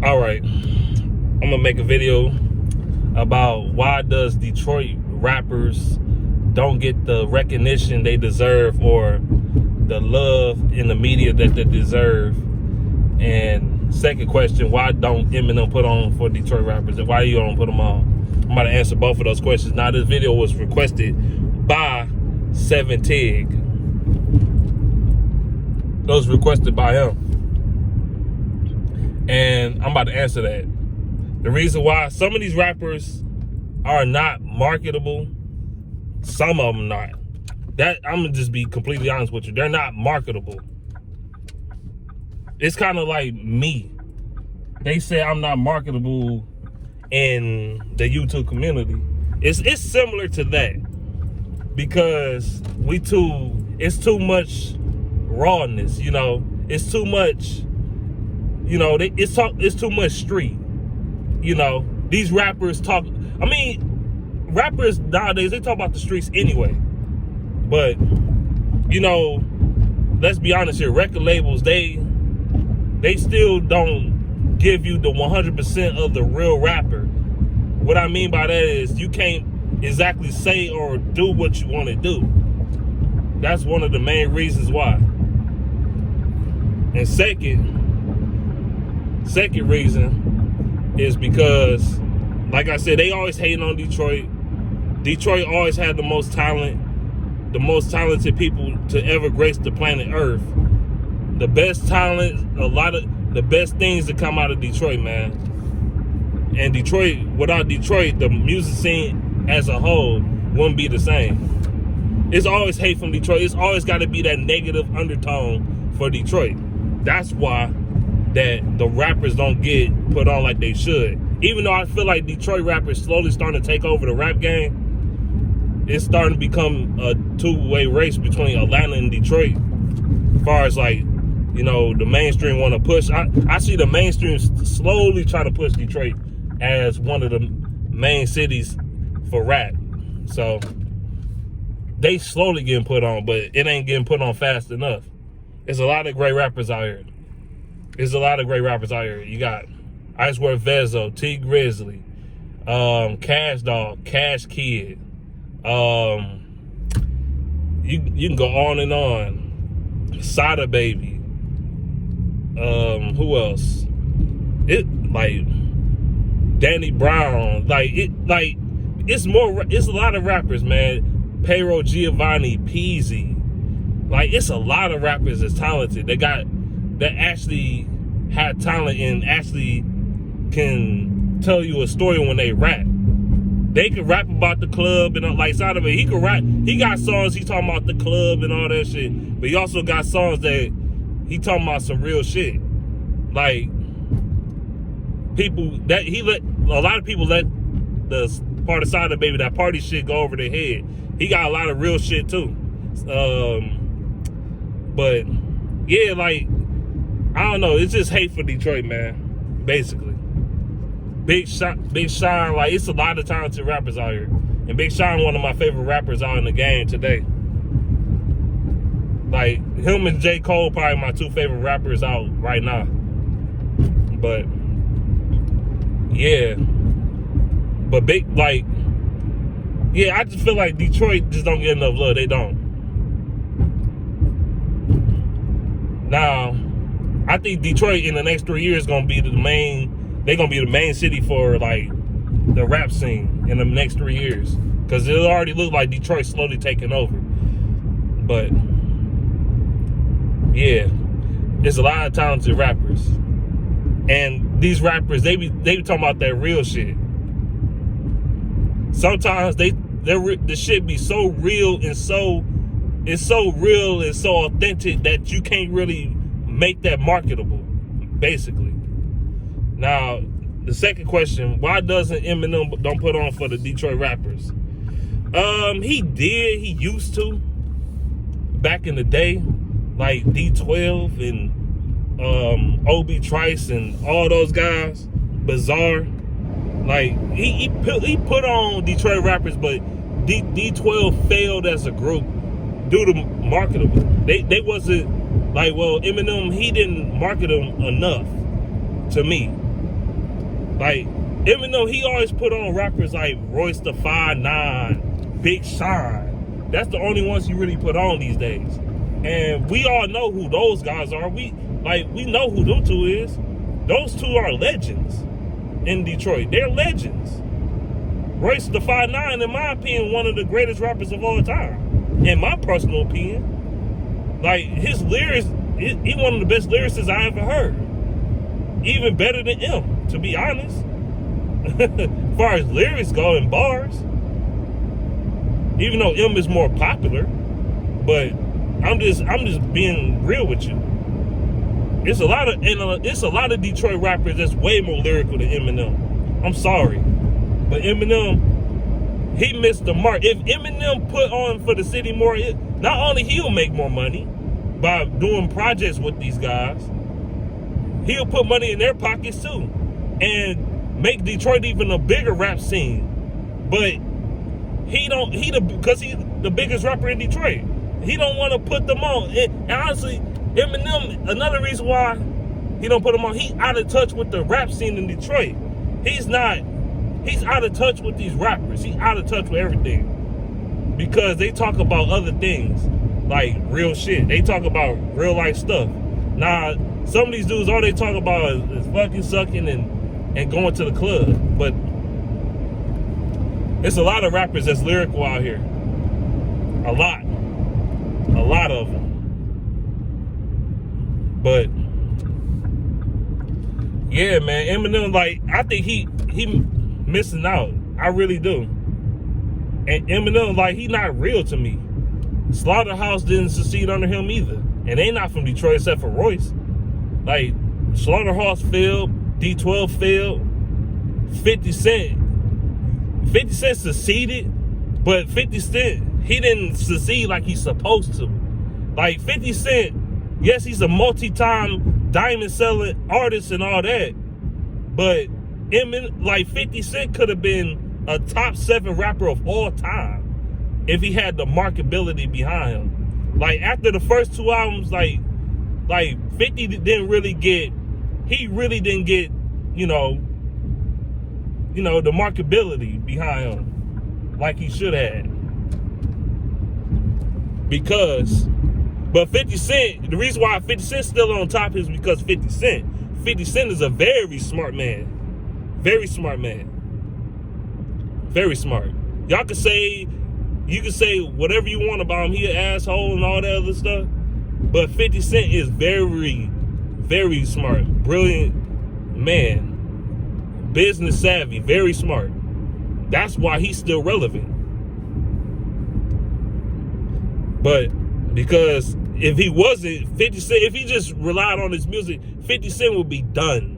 All right, I'm gonna make a video about why does Detroit rappers don't get the recognition they deserve or the love in the media that they deserve. And second question, why don't Eminem put on for Detroit rappers? And why you don't put them on? I'm about to answer both of those questions. Now, this video was requested by 7Tig. It was requested by him. And I'm about to answer that. The reason why some of these rappers are not marketable, some of them not. That I'm gonna just be completely honest with you. They're not marketable. It's kind of like me. They say I'm not marketable in the YouTube community. It's similar to that because it's too much rawness, you know. It's too much, you know. It's too much street, you know. These rappers talk. I mean, rappers nowadays they talk about the streets anyway. But you know, let's be honest here. Record labels they still don't give you the 100% of the real rapper. What I mean by that is you can't exactly say or do what you want to do. That's one of the main reasons why. And second reason is because, like I said, they always hating on Detroit. Detroit always had the most talented people to ever grace the planet Earth. The best talent, a lot of the best things that come out of Detroit, man. And Detroit, without Detroit, the music scene as a whole wouldn't be the same. It's always hate from Detroit. It's always got to be that negative undertone for Detroit. That's why that the rappers don't get put on like they should. Even though I feel like Detroit rappers slowly starting to take over the rap game, it's starting to become a two-way race between Atlanta and Detroit. As far as like, you know, the mainstream want to push. I see the mainstream slowly trying to push Detroit as one of the main cities for rap. So they slowly getting put on, but it ain't getting put on fast enough. There's a lot of great rappers out here. You got Ice World Vezo, T Grizzly, Cash Dog, Cash Kid. You can go on and on. Sada Baby. Who else? It like Danny Brown. It's a lot of rappers, man. Payroll Giovanni, Peasy. Like, it's a lot of rappers that's talented. That actually have talent and actually can tell you a story when they rap. They can rap about the club and like Sada Baby. He can rap. He got songs he talking about the club and all that shit. But he also got songs that he talking about some real shit. Like, people that a lot of people let the part of Sada Baby, that party shit, go over their head. He got a lot of real shit too. But yeah, like, I don't know. It's just hate for Detroit, man. Basically, Big Sean, like, it's a lot of talented rappers out here, and Big Sean, one of my favorite rappers out in the game today. Like, him and J. Cole, probably my two favorite rappers out right now. But yeah, but I just feel like Detroit just don't get enough love. They don't. Now, I think Detroit in the next 3 years gonna be the main city for like the rap scene in the next 3 years, because it already looked like Detroit slowly taking over. But yeah, there's a lot of talented rappers, and these rappers they be talking about that real shit. Sometimes the shit be so real and it's so real and so authentic that you can't really make that marketable, basically. Now, the second question, why doesn't Eminem don't put on for the Detroit rappers? He used to back in the day, like D12 and Obi Trice and all those guys, Bizarre. Like, he put on Detroit rappers, but D12 failed as a group due to marketable. They wasn't like, well, Eminem, he didn't market them enough to me. Like, Eminem, he always put on rappers like Royce the 5'9", Big Sean. That's the only ones he really put on these days. And we all know who those guys are. We know who them two is. Those two are legends in Detroit. They're legends. Royce the 5'9", in my opinion, one of the greatest rappers of all time. In my personal opinion. Like, his lyrics, he one of the best lyricists I ever heard. Even better than M, to be honest. As far as lyrics go and bars. Even though M is more popular. But I'm just being real with you. It's a lot of Detroit rappers that's way more lyrical than Eminem. I'm sorry. But Eminem, he missed the mark. If Eminem put on for the city more, not only he'll make more money by doing projects with these guys, he'll put money in their pockets too. And make Detroit even a bigger rap scene. But because he's the biggest rapper in Detroit. He don't want to put them on. And honestly, Eminem, another reason why he don't put them on, he out of touch with the rap scene in Detroit. He's out of touch with these rappers. He's out of touch with everything. Because they talk about other things, like real shit. They talk about real life stuff. Nah, some of these dudes, all they talk about is fucking sucking and going to the club. But it's a lot of rappers that's lyrical out here. A lot of them. But yeah, man, Eminem, like, I think he missing out. I really do. And Eminem, like, he not real to me. Slaughterhouse didn't succeed under him either. And they not from Detroit except for Royce. Like, Slaughterhouse failed, D12 failed, 50 Cent succeeded, but 50 Cent, he didn't succeed like he's supposed to. Like, 50 Cent, yes, he's a multi-time diamond selling artist and all that, but 50 Cent could have been a top 7 rapper of all time if he had the marketability behind him. Like, after the first 2 albums, like 50 didn't really get, you know, the marketability behind him like he should have. But 50 Cent, the reason why 50 Cent's still on top is because 50 Cent is a very smart man. Very smart man. Very smart. You can say whatever you want about him. He an asshole and all that other stuff. But 50 Cent is very, very smart. Brilliant man. Business savvy. Very smart. That's why he's still relevant. But because if he wasn't, 50 Cent, if he just relied on his music, 50 Cent would be done.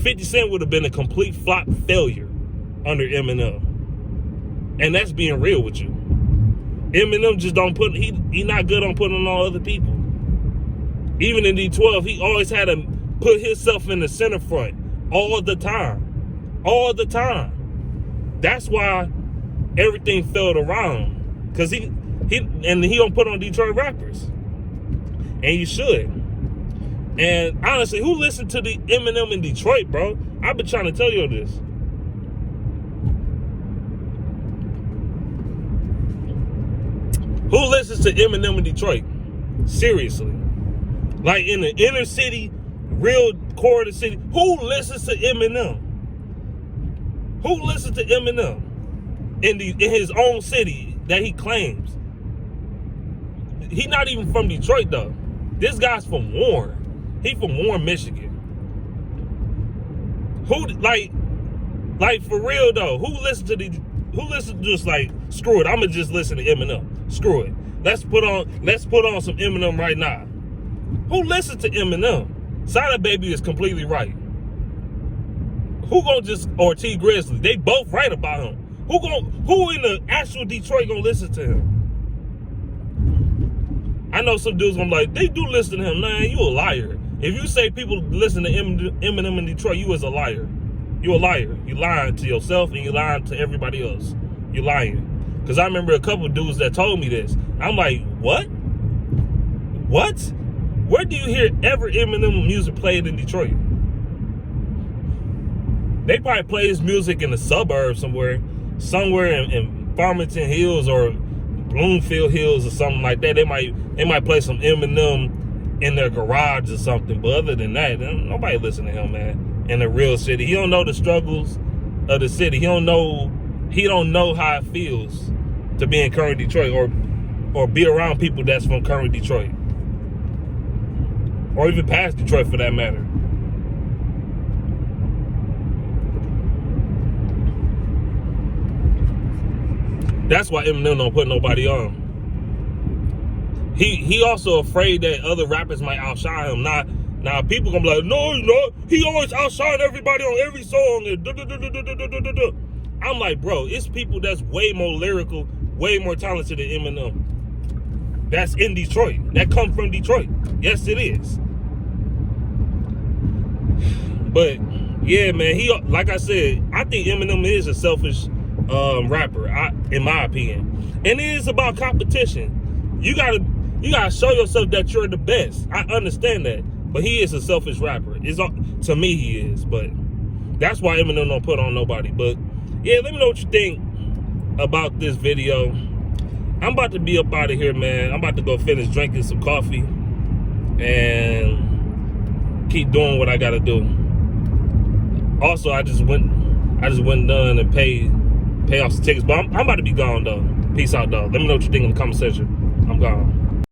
50 Cent would have been a complete flop failure under Eminem. And that's being real with you. Eminem just don't put, he not good on putting on other people. Even in D12, he always had to put himself in the center front all the time. All the time. That's why everything failed around. Because he don't put on Detroit rappers. And you should. And honestly, who listened to the Eminem in Detroit, bro? I've been trying to tell you this. Who listens to Eminem in Detroit? Seriously. Like in the inner city, real core of the city. Who listens to Eminem? Who listens to Eminem in his own city that he claims? He not even from Detroit though. This guy's from Warren. He from Warren, Michigan. Who like for real though? Who listens to just like, screw it, I'ma just listen to Eminem. Screw it. Let's put on some Eminem right now. Who listens to Eminem? Silent Baby is completely right. Who gonna just, or T Grizzly? They both right about him. Who in the actual Detroit gonna listen to him? I know some dudes gonna be like, they do listen to him. Man, you a liar. If you say people listen to Eminem in Detroit, you is a liar. You a liar. You lying to yourself and you lying to everybody else. You lying. Because I remember a couple of dudes that told me this. I'm like, what? What? Where do you hear ever Eminem music played in Detroit? They probably play his music in the suburbs somewhere in Farmington Hills or Bloomfield Hills or something like that. They might play some Eminem in their garage or something. But other than that, nobody listen to him, man. In the real city, he don't know the struggles of the city. He don't know how it feels to be in current Detroit or be around people that's from current Detroit, or even past Detroit for that matter. That's why Eminem don't put nobody on. He also afraid that other rappers might outshine him. Now people gonna be like, no, he always outshine everybody on every song. I'm like, bro, it's people that's way more lyrical, way more talented than Eminem. That's in Detroit. That come from Detroit. Yes, it is. But yeah, man, like I said, I think Eminem is a selfish rapper, in my opinion. And it is about competition. You gotta show yourself that you're the best. I understand that, but he is a selfish rapper. To me, he is. But that's why Eminem don't put on nobody. But yeah, let me know what you think about this video. I'm about to be up out of here, man. I'm about to go finish drinking some coffee and keep doing what I gotta do. Also, I just went done and paid off some tickets. But I'm about to be gone though. Peace out, though. Let me know what you think in the comment section. I'm gone.